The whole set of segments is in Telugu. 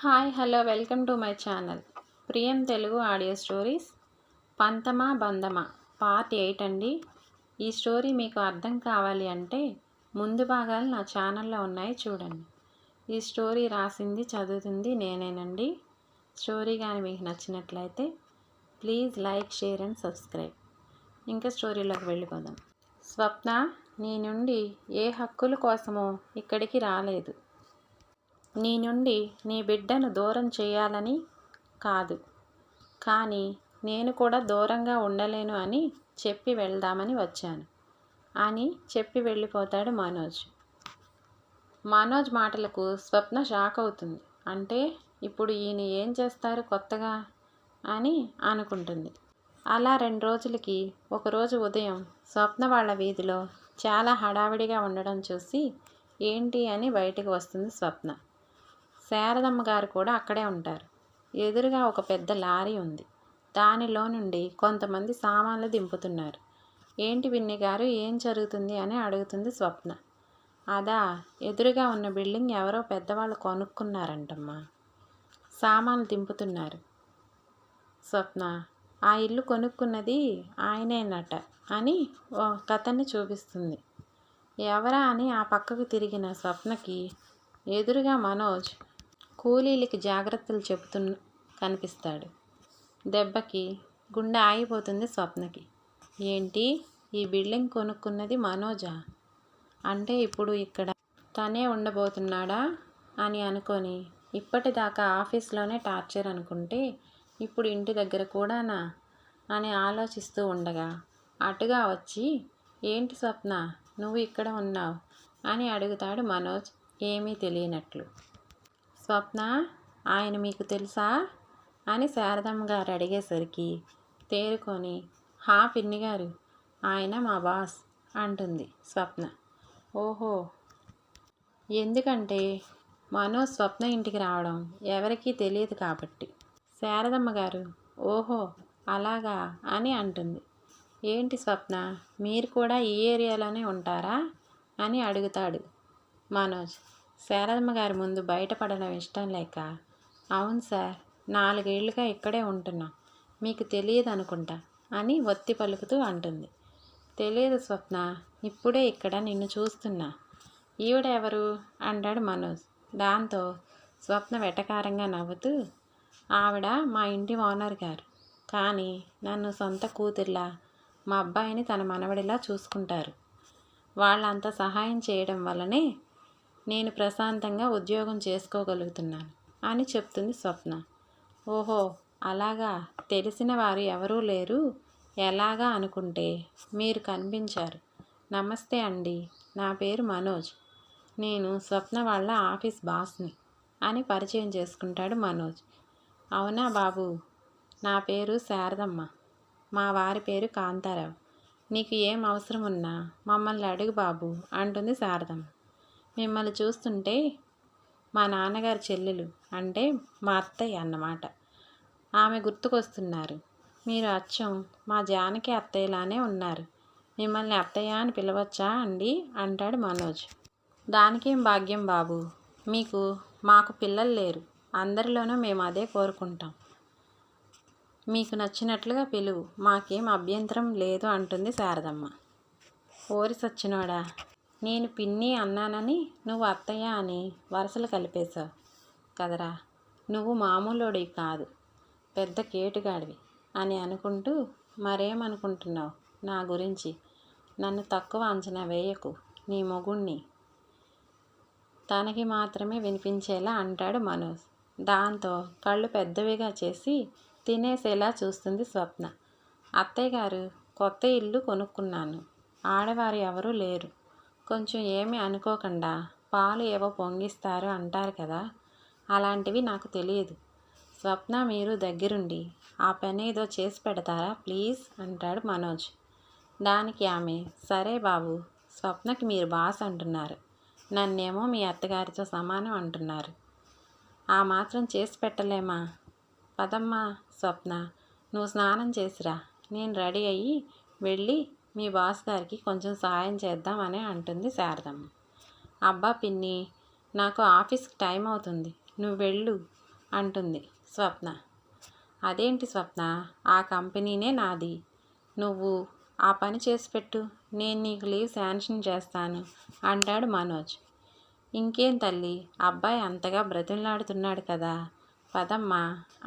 Hi hello welcome to my channel ప్రియం తెలుగు ఆడియో స్టోరీస్. పంతమా బంధమా పార్ట్ 8 అండి. ఈ స్టోరీ మీకు అర్థం కావాలి అంటే ముందు భాగాలు నా ఛానల్లో ఉన్నాయి, చూడండి. ఈ స్టోరీ రాసింది చదువుతుంది నేనేనండి. స్టోరీ కానీ మీకు నచ్చినట్లయితే please like, share and subscribe. ఇంకా స్టోరీలోకి వెళ్ళిపోదాం. స్వప్న నీ నుండి ఏ హక్కుల కోసమో ఇక్కడికి రాలేదు. నీ నుండి నీ బిడ్డను దూరం చేయాలని కాదు, కానీ నేను కూడా దూరంగా ఉండలేను అని చెప్పి వెళ్దామని వచ్చాను అని చెప్పి వెళ్ళిపోతాడు మనోజ్. మనోజ్ మాటలకు స్వప్న షాక్ అవుతుంది. అంటే ఇప్పుడు ఈయన ఏం చేస్తారు కొత్తగా అని అనుకుంటుంది. అలా 2 రోజులకి ఒకరోజు ఉదయం స్వప్న వాళ్ళ వీధిలో చాలా హడావిడిగా ఉండడం చూసి ఏంటి అని బయటకు వస్తుంది స్వప్న. శారదమ్మ గారు కూడా అక్కడే ఉంటారు. ఎదురుగా ఒక పెద్ద లారీ ఉంది. దానిలో నుండి కొంతమంది సామాన్లు దింపుతున్నారు. ఏంటి పిన్ని గారు, ఏం జరుగుతుంది అని అడుగుతుంది స్వప్న. అదా, ఎదురుగా ఉన్న బిల్డింగ్ ఎవరో పెద్దవాళ్ళు కొనుక్కున్నారంటమ్మా, సామాన్లు దింపుతున్నారు. స్వప్న, ఆ ఇల్లు కొనుక్కున్నది ఆయనేనట అని కథని చూపిస్తుంది. ఎవరా అని ఆ పక్కకు తిరిగిన స్వప్నకి ఎదురుగా మనోజ్ కూలీలకి జాగ్రత్తలు కనిపిస్తాడు. దెబ్బకి గుండె ఆగిపోతుంది స్వప్నకి. ఏంటి, ఈ బిల్డింగ్ కొనుక్కున్నది మనోజా? అంటే ఇప్పుడు ఇక్కడ తనే ఉండబోతున్నాడా అని అనుకొని ఇప్పటిదాకా ఆఫీస్లోనే టార్చర్ అనుకుంటే ఇప్పుడు ఇంటి దగ్గర కూడానా అని ఆలోచిస్తూ ఉండగా అటుగా వచ్చి, ఏంటి స్వప్న నువ్వు ఇక్కడ ఉన్నావు అని అడుగుతాడు మనోజ్ ఏమీ తెలియనట్లు. స్వప్న, ఆయన మీకు తెలుసా అని శారదమ్మ గారు అడిగేసరికి తేరుకొని, హా పిన్ని గారు, ఆయన మా బాస్ అంటుంది స్వప్న. ఓహో, ఎందుకంటే మనోజ్ స్వప్న ఇంటికి రావడం ఎవరికీ తెలియదు కాబట్టి. శారదమ్మ గారు, ఓహో అలాగా అని అంటుంది. ఏంటి స్వప్న, మీరు కూడా ఈ ఏరియాలోనే ఉంటారా అని అడుగుతాడు మనోజ్. శారదమ్మ గారి ముందు బయటపడడం ఇష్టం లేక, అవును సార్, 4 ఏళ్లుగా ఇక్కడే ఉంటున్నా, మీకు తెలియదు అనుకుంటా అని ఒత్తి పలుకుతూ అంటుంది. తెలియదు స్వప్న, ఇప్పుడే ఇక్కడ నిన్ను చూస్తున్నా. ఈవిడ ఎవరు అంటాడు మనోజ్. దాంతో స్వప్న వెటకారంగా నవ్వుతూ, ఆవిడ మా ఇంటి ఓనర్ గారు, కానీ నన్ను సొంత కూతుర్లా, మా అబ్బాయిని తన మనవడిలా చూసుకుంటారు. వాళ్ళంత సహాయం చేయడం వల్లనే నేను ప్రశాంతంగా ఉద్యోగం చేసుకోగలుగుతున్నాను అని చెప్తుంది స్వప్న. ఓహో అలాగా, తెలిసిన వారు ఎవరూ లేరు ఎలాగా అనుకుంటే మీరు కనిపించారు. నమస్తే అండి, నా పేరు మనోజ్, నేను స్వప్న వాళ్ళ ఆఫీస్ బాస్ని అని పరిచయం చేసుకుంటాడు మనోజ్. అవునా బాబు, నా పేరు శారదమ్మ, మా వారి పేరు కాంతారావు. నీకు ఏం అవసరం ఉన్నా మమ్మల్ని అడుగు బాబు అంటుంది శారదమ్మ. మిమ్మల్ని చూస్తుంటే మా నాన్నగారి చెల్లెలు, అంటే మా అత్తయ్య అన్నమాట, ఆమె గుర్తుకొస్తున్నారు. మీరు అచ్చం మా జానకి అత్తయ్యలానే ఉన్నారు. మిమ్మల్ని అత్తయ్య అని పిలవచ్చా అండి అంటాడు మనోజ్. దానికేం భాగ్యం బాబు, మాకు పిల్లలు లేరు, అందరిలోనూ మేము అదే కోరుకుంటాం. మీకు నచ్చినట్లుగా పిలువు, మాకేం అభ్యంతరం లేదు అంటుంది శారదమ్మ. ఓరి సచ్చినోడా, నేను పిన్ని అన్నానని నువ్వు అత్తయ్య అని వరుసలు కలిపేశావు కదరా. నువ్వు మామూలోడివి కాదు, పెద్ద కేటుగాడివి అని అనుకుంటూ మరేమనుకుంటున్నావు నా గురించి? నన్ను తక్కువ అంచనా వేయకు, నీ మొగుణ్ణి తనకి మాత్రమే వినిపించేలా అంటాడు మనోజ్. దాంతో కళ్ళు పెద్దవిగా చేసి తినేసేలా చూస్తుంది స్వప్న. అత్తయ్య గారు, కొత్త ఇల్లు కొనుక్కున్నాను, ఆడవారు ఎవరూ లేరు, కొంచెం ఏమీ అనుకోకుండా పాలు ఏవో పొంగిస్తారు అంటారు కదా, అలాంటివి నాకు తెలియదు. స్వప్న, మీరు దగ్గరుండి ఆ పని ఏదో చేసి పెడతారా ప్లీజ్ అంటాడు మనోజ్. దానికి ఆమె, సరే బాబు, స్వప్నకి మీరు బాస్ అంటున్నారు, నన్నేమో మీ అత్తగారితో సమానం అంటున్నారు, ఆ మాత్రం చేసి పెట్టలేమా? పదమ్మా స్వప్న, నువ్వు స్నానం చేసిరా, నేను రెడీ అయ్యి వెళ్ళి మీ బాస్ గారికి కొంచెం సాయం చేద్దాం అని అంటుంది శారదమ్మ. అబ్బా పిన్ని, నాకు ఆఫీస్కి టైం అవుతుంది, నువ్వు వెళ్ళు అంటుంది స్వప్న. అదేంటి స్వప్న, ఆ కంపెనీనే నాది, నువ్వు ఆ పని చేసి పెట్టు, నేను నీకు లీవ్ శాంక్షన్ చేస్తాను అంటాడు మనోజ్. ఇంకేం తల్లి, అబ్బాయి అంతగా బ్రతిమలాడుతున్నాడు కదా, పదమ్మా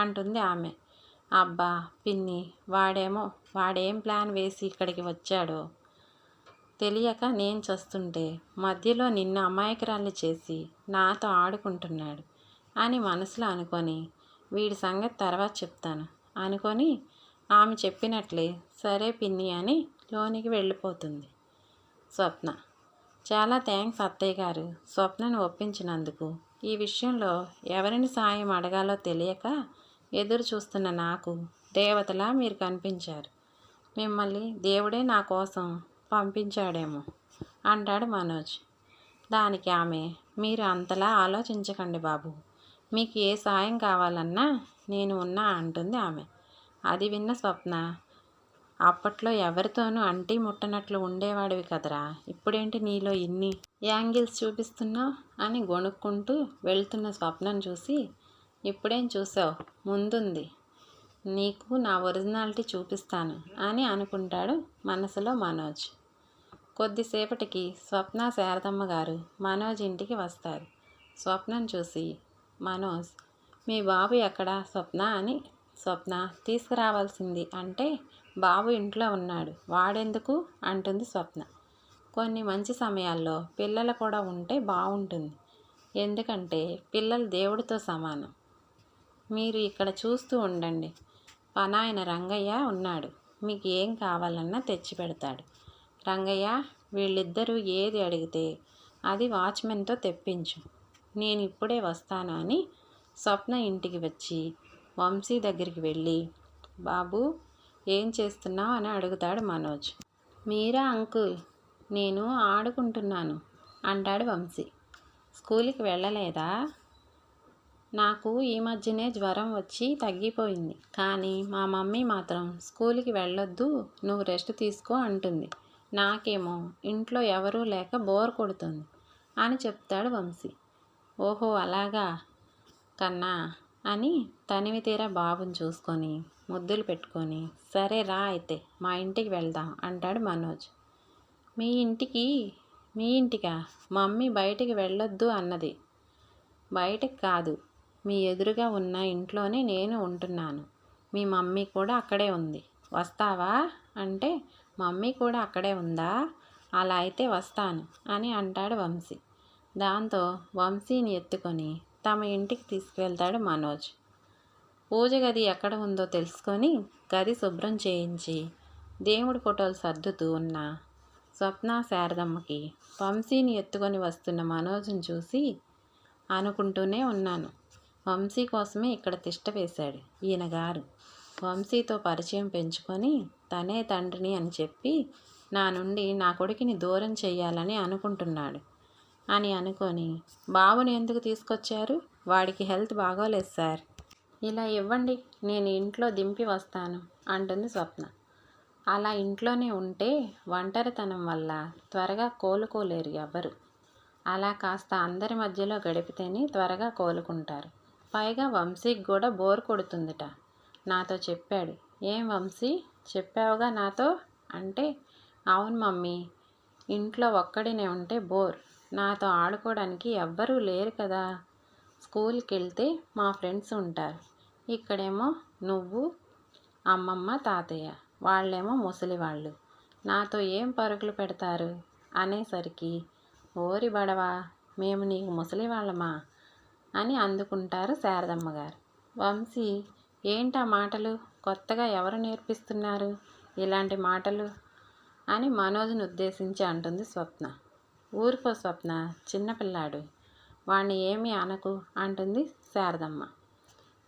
అంటుంది ఆమె. అబ్బా పిన్ని, వాడేం ప్లాన్ వేసి ఇక్కడికి వచ్చాడో తెలియక నేను చస్తుంటే మధ్యలో నిన్ను అమాయకురాలు చేసి నాతో ఆడుకుంటున్నాడు అని మనసులో అనుకొని, వీడి సంగతి తర్వాత చెప్తాను అనుకొని ఆమె చెప్పినట్లే సరే పిన్ని అని లోనికి వెళ్ళిపోతుంది స్వప్న. చాలా థ్యాంక్స్ అత్తయ్య గారు స్వప్నను ఒప్పించినందుకు. ఈ విషయంలో ఎవరిని సాయం అడగాలో తెలియక ఎదురు చూస్తున్న నాకు దేవతలా మీరు కనిపించారు. మిమ్మల్ని దేవుడే నా కోసం పంపించాడేమో అంటాడు మనోజ్. దానికి ఆమె, మీరు అంతలా ఆలోచించకండి బాబు, మీకు ఏ సాయం కావాలన్నా నేను ఉన్నా అంటుంది ఆమె. అది విన్న స్వప్న, అప్పట్లో ఎవరితోనూ అంటీ ముట్టనట్లు ఉండేవాడివి కదరా, ఇప్పుడేంటి నీలో ఇన్ని యాంగిల్స్ చూపిస్తున్నావు అని గొణుక్కుంటూ వెళ్తున్న స్వప్నను చూసి, ఇప్పుడేం చూసావు, ముందుంది నీకు నా ఒరిజినాలిటీ చూపిస్తాను అని అనుకుంటాడు మనసులో మనోజ్. కొద్దిసేపటికి స్వప్న శారదమ్మ గారు మనోజ్ ఇంటికి వస్తారు. స్వప్నను చూసి మనోజ్, మీ బాబు ఎక్కడా స్వప్న అని స్వప్న తీసుకురావాల్సింది అంటే, బాబు ఇంట్లో ఉన్నాడు, వాడెందుకు అంటుంది స్వప్న. కొన్ని మంచి సమయాల్లో పిల్లలు కూడా ఉంటే బాగుంటుంది, ఎందుకంటే పిల్లలు దేవుడితో సమానం. మీరు ఇక్కడ చూస్తూ ఉండండి, పనాయన రంగయ్య ఉన్నాడు, మీకు ఏం కావాలన్నా తెచ్చి పెడతాడు. రంగయ్య, వీళ్ళిద్దరూ ఏది అడిగితే అది వాచ్మెన్తో తెప్పించు, నేను ఇప్పుడే వస్తాను అని స్వప్న ఇంటికి వచ్చి వంశీ దగ్గరికి వెళ్ళి, బాబు ఏం చేస్తున్నావు అని అడుగుతాడు మనోజ్. మీరా అంకుల్, నేను ఆడుకుంటున్నాను అంటాడు వంశీ. స్కూల్కి వెళ్ళలేదా? నాకు ఈ మధ్యనే జ్వరం వచ్చి తగ్గిపోయింది, కానీ మా మమ్మీ మాత్రం స్కూల్కి వెళ్ళొద్దు, నువ్వు రెస్ట్ తీసుకో అంటుంది. నాకేమో ఇంట్లో ఎవరూ లేక బోర్ కొడుతుంది అని చెప్తాడు వంశీ. ఓహో అలాగా కన్నా అని తనివి తీరా బాబుని చూసుకొని ముద్దులు పెట్టుకొని, సరే రా అయితే మా ఇంటికి వెళ్దాం అంటాడు మనోజ్. మీ ఇంటికా? మమ్మీ బయటికి వెళ్ళొద్దు అన్నది. బయటికి కాదు, మీ ఎదురుగా ఉన్న ఇంట్లోనే నేను ఉంటున్నాను, మీ మమ్మీ కూడా అక్కడే ఉంది, వస్తావా అంటే, మమ్మీ కూడా అక్కడే ఉందా, అలా అయితే వస్తాను అని అంటాడు వంశీ. దాంతో వంశీని ఎత్తుకొని తమ ఇంటికి తీసుకువెళ్తాడు మనోజ్. పూజ గది ఎక్కడ ఉందో తెలుసుకొని గది శుభ్రం చేయించి దేవుడి ఫోటోలు సర్దుతూ ఉన్న స్వప్న శారదమ్మకి వంశీని ఎత్తుకొని వస్తున్న మనోజ్ని చూసి అనుకుంటూనే ఉన్నాను, వంశీ కోసమే ఇక్కడ తిష్ట వేశాడు ఈయన గారు, వంశీతో పరిచయం పెంచుకొని తనే తండ్రిని అని చెప్పి నా నుండి నా కొడుకుని దూరం చెయ్యాలని అనుకుంటున్నాడు అని అనుకొని, బాబుని ఎందుకు తీసుకొచ్చారు, వాడికి హెల్త్ బాగోలేదు సార్, ఇలా ఇవ్వండి నేను ఇంట్లో దింపి వస్తాను అంటుంది స్వప్న. అలా ఇంట్లోనే ఉంటే ఒంటరితనం వల్ల త్వరగా కోలుకోలేరు ఎవ్వరు, అలా కాస్త అందరి మధ్యలో గడిపితేనే త్వరగా కోలుకుంటారు. పైగా వంశీకి కూడా బోర్ కొడుతుందిట, నాతో చెప్పాడు. ఏం వంశీ, చెప్పావుగా నాతో అంటే, అవును మమ్మీ, ఇంట్లో ఒక్కడినే ఉంటే బోర్, నాతో ఆడుకోవడానికి ఎవ్వరూ లేరు కదా, స్కూల్కి వెళ్తే మా ఫ్రెండ్స్ ఉంటారు, ఇక్కడేమో నువ్వు, అమ్మమ్మ, తాతయ్య, వాళ్ళేమో ముసలి వాళ్ళు, నాతో ఏం పరుగులు పెడతారు అనేసరికి, ఓరి బడవా, మేము నీకు ముసలి వాళ్ళమా అని అందుకుంటారు శారదమ్మ గారు. వంశీ, ఏంటా మాటలు, కొత్తగా ఎవరు నేర్పిస్తున్నారు ఇలాంటి మాటలు అని మనోజ్ని ఉద్దేశించి అంటుంది స్వప్న. ఊరుకో స్వప్న, చిన్నపిల్లాడు, వాణ్ణి ఏమీ అనకు అంటుంది శారదమ్మ.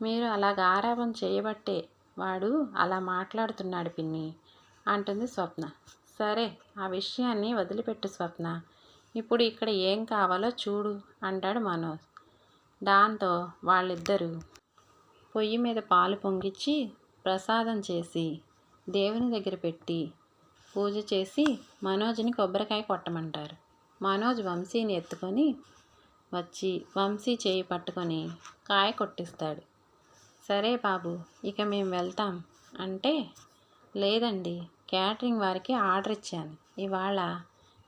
మీరు అలా గారాబం చేయబట్టే వాడు అలా మాట్లాడుతున్నాడు పిన్ని అంటుంది స్వప్న. సరే, ఆ విషయాన్ని వదిలిపెట్టు స్వప్న, ఇప్పుడు ఇక్కడ ఏం కావాలో చూడు అంటాడు మనోజ్. దాంతో వాళ్ళిద్దరూ పొయ్యి మీద పాలు పొంగిచ్చి ప్రసాదం చేసి దేవుని దగ్గర పెట్టి పూజ చేసి మనోజ్ని కొబ్బరికాయ కొట్టమంటారు. మనోజ్ వంశీని ఎత్తుకొని వచ్చి వంశీ చేయి పట్టుకొని కాయ కొట్టిస్తాడు. సరే బాబు, ఇక మేము వెళ్తాం అంటే, లేదండి, క్యాటరింగ్ వారికి ఆర్డర్ ఇచ్చాను. ఇవాళ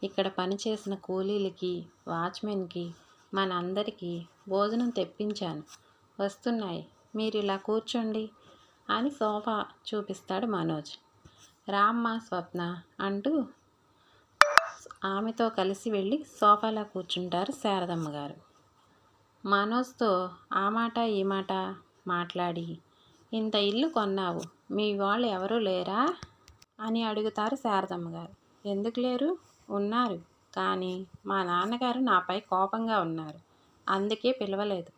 ఇక్కడ పనిచేసిన కూలీలకి, వాచ్మెన్కి, మనందరికీ భోజనం తెప్పించాను, వస్తున్నాయి, మీరు ఇలా కూర్చోండి అని సోఫా చూపిస్తాడు మనోజ్. రామ్మ స్వప్న అంటూ ఆమెతో కలిసి వెళ్ళి సోఫాలో కూర్చుంటారు శారదమ్మ గారు. మనోజ్తో ఆ మాట ఈ మాట మాట్లాడి, ఇంత ఇల్లు కొన్నావు, మీ వాళ్ళు ఎవరూ లేరా అని అడుగుతారు శారదమ్మ గారు. ఎందుకు లేరు, ఉన్నారు, కానీ మా నాన్నగారు నాపై కోపంగా ఉన్నారు, అందుకే పిలవలేదు,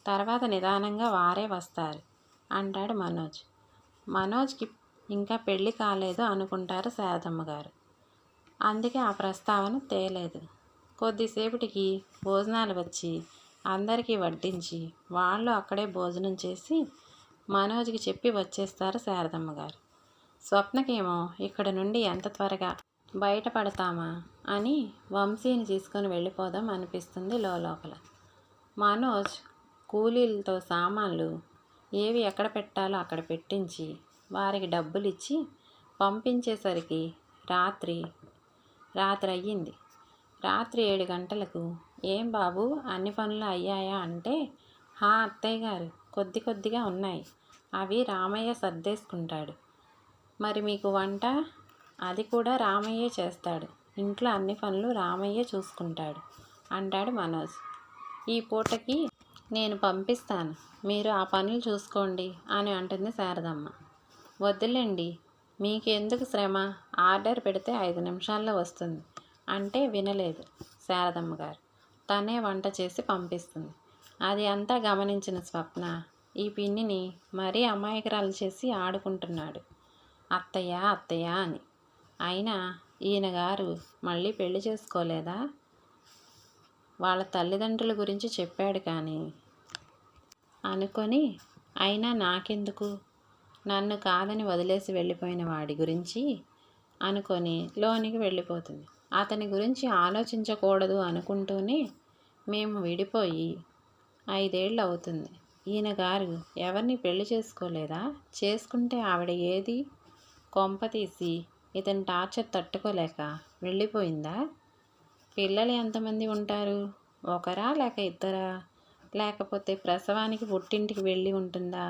తర్వాత నిదానంగా వారే వస్తారు అంటాడు మనోజ్. మనోజ్కి ఇంకా పెళ్ళి కాలేదు అనుకుంటారు శారదమ్మ గారు, అందుకే ఆ ప్రస్తావన తేలేదు. కొద్దిసేపటికి భోజనాలు వచ్చి అందరికీ వడ్డించి వాళ్ళు అక్కడే భోజనం చేసి మనోజ్కి చెప్పి వచ్చేస్తారు శారదమ్మ గారు. స్వప్నకేమో ఇక్కడ నుండి ఎంత త్వరగా బయటపడతామా అని వంశీని తీసుకొని వెళ్ళిపోదాం అనిపిస్తుంది లోపల. మనోజ్ కూలీలతో సామాన్లు ఏవి ఎక్కడ పెట్టాలో అక్కడ పెట్టించి వారికి డబ్బులు ఇచ్చి పంపించేసరికి రాత్రి అయ్యింది. రాత్రి 7 గంటలకు ఏం బాబు, అన్ని పనులు అయ్యాయా అంటే, అత్తయ్య గారు, కొద్దిగా ఉన్నాయి, అవి రామయ్య సర్దేసుకుంటాడు. మరి మీకు వంట? అది కూడా రామయ్యే చేస్తాడు, ఇంట్లో అన్ని పనులు రామయ్యే చూసుకుంటాడు అంటాడు మనోజ్. ఈ పూటకి నేను పంపిస్తాను, మీరు ఆ పనులు చూసుకోండి అని అంటుంది శారదమ్మ. వద్దులేండి, మీకెందుకు శ్రమ, ఆర్డర్ పెడితే 5 నిమిషాల్లో వస్తుంది అంటే వినలేదు శారదమ్మ గారు. తనే వంట చేసి పంపిస్తుంది. అది అంతా గమనించిన స్వప్న ఈ పిన్నిని మరీ అమాయకురాలు చేసి ఆడుకుంటున్నాడు అత్తయ్య అని. అయినా ఈయన గారు మళ్ళీ పెళ్లి చేసుకోలేదా, వాళ్ళ తల్లిదండ్రుల గురించి చెప్పాడు కానీ అనుకొని, అయినా నాకెందుకు, నన్ను కాదని వదిలేసి వెళ్ళిపోయిన వాడి గురించి అనుకొని లోనికి వెళ్ళిపోతుంది. అతని గురించి ఆలోచించకూడదు అనుకుంటూనే మేము విడిపోయి 5 ఏళ్ళు అవుతుంది. ఈయన గారు ఎవరిని పెళ్లి చేసుకోలేదా, చేసుకుంటే ఆవిడ ఏది, కొంపతీసి ఇతని టార్చర్ తట్టుకోలేక వెళ్ళిపోయిందా? పిల్లలు ఎంతమంది ఉంటారు, ఒకరా లేక ఇద్దరా, లేకపోతే ప్రసవానికి పుట్టింటికి వెళ్ళి ఉంటుందా?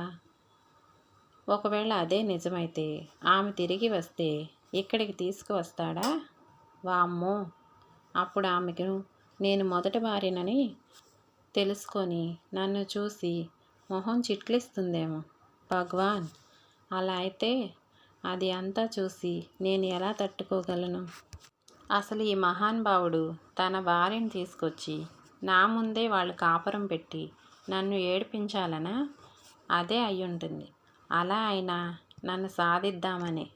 ఒకవేళ అదే నిజమైతే ఆమె తిరిగి వస్తే ఇక్కడికి తీసుకువస్తాడా? వామ్మో, అప్పుడు ఆమెకు నేను మొదటి భార్యనని తెలుసుకొని నన్ను చూసి మొహం చిట్లిస్తుందేమో. భగవాన్, అలా అయితే అది అంతా చూసి నేను ఎలా తట్టుకోగలను? అసలు ఈ మహానుభావుడు తన భార్యను తీసుకొచ్చి నా ముందే వాళ్ళు కాపురం పెట్టి నన్ను ఏడిపించాలనా? అదే అయ్యుంటుంది. అలా అయినా నన్ను సాధిద్దామనే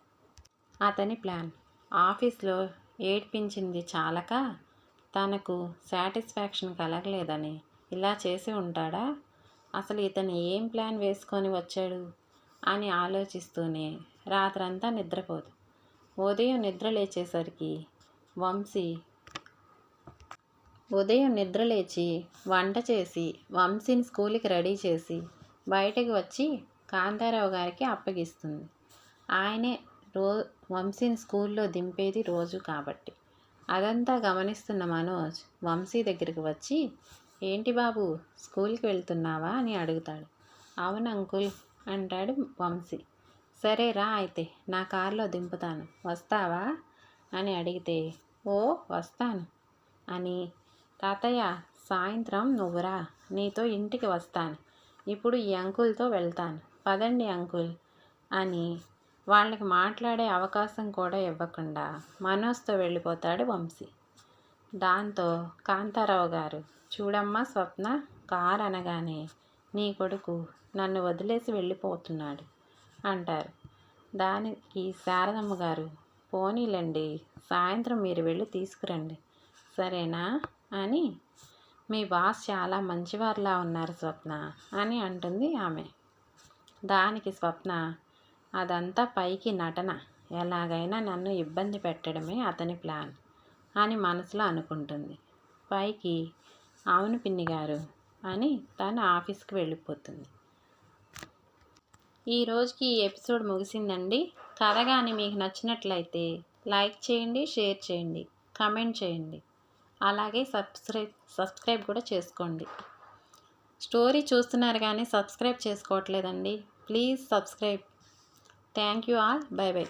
అతని ప్లాన్. ఆఫీస్లో ఏడ్పించింది చాలక తనకు సాటిస్ఫాక్షన్ కలగలేదని ఇలా చేసి ఉంటాడా? అసలు ఇతను ఏం ప్లాన్ వేసుకొని వచ్చాడు అని ఆలోచిస్తూనే రాత్రంతా నిద్రపోదు. ఉదయం నిద్రలేచి వంట చేసి వంశీని స్కూల్కి రెడీ చేసి బయటకు వచ్చి కాంతారావు గారికి అప్పగిస్తుంది. ఆయనే వంశీని స్కూల్లో దింపేది రోజు కాబట్టి. అదంతా గమనిస్తున్న మనోజ్ వంశీ దగ్గరికి వచ్చి, ఏంటి బాబు, స్కూల్కి వెళ్తున్నావా అని అడుగుతాడు. అవును అంకుల్ అంటాడు వంశీ. సరే రా, అయితే నా కారులో దింపుతాను, వస్తావా అని అడిగితే, ఓ వస్తాను అని. తాతయ్య, సాయంత్రం నువ్వురా, నీతో ఇంటికి వస్తాను, ఇప్పుడు ఈ అంకుల్తో వెళ్తాను, పదండి అంకుల్ అని వాళ్ళకి మాట్లాడే అవకాశం కూడా ఇవ్వకుండా మనోజ్తో వెళ్ళిపోతాడు వంశీ. దాంతో కాంతారావు గారు, చూడమ్మా స్వప్న, కారు అనగానే నీ కొడుకు నన్ను వదిలేసి వెళ్ళిపోతున్నాడు అంటారు. దానికి శారదమ్మ గారు, పోనీలండి, సాయంత్రం మీరు వెళ్ళి తీసుకురండి, సరేనా అని. మీ బాస్ చాలా మంచివారిలా ఉన్నారు స్వప్న అని అంటుంది ఆమె. దానికి స్వప్న, అదంతా పైకి నటన, ఎలాగైనా నన్ను ఇబ్బంది పెట్టడమే అతని ప్లాన్ అని మనసులో అనుకుంటుంది. పైకి అవును పిన్ని గారు అని తను ఆఫీస్కి వెళ్ళిపోతుంది. ఈ రోజుకి ఈ ఎపిసోడ్ ముగిసిందండి. కథ కానీ మీకు నచ్చినట్లయితే లైక్ చేయండి, షేర్ చేయండి, కామెంట్ చేయండి. అలాగే సబ్స్క్రైబ్ కూడా చేసుకోండి. స్టోరీ చూస్తున్నారు కానీ సబ్స్క్రైబ్ చేసుకోవట్లేదండి. Please subscribe. Thank you all. Bye by.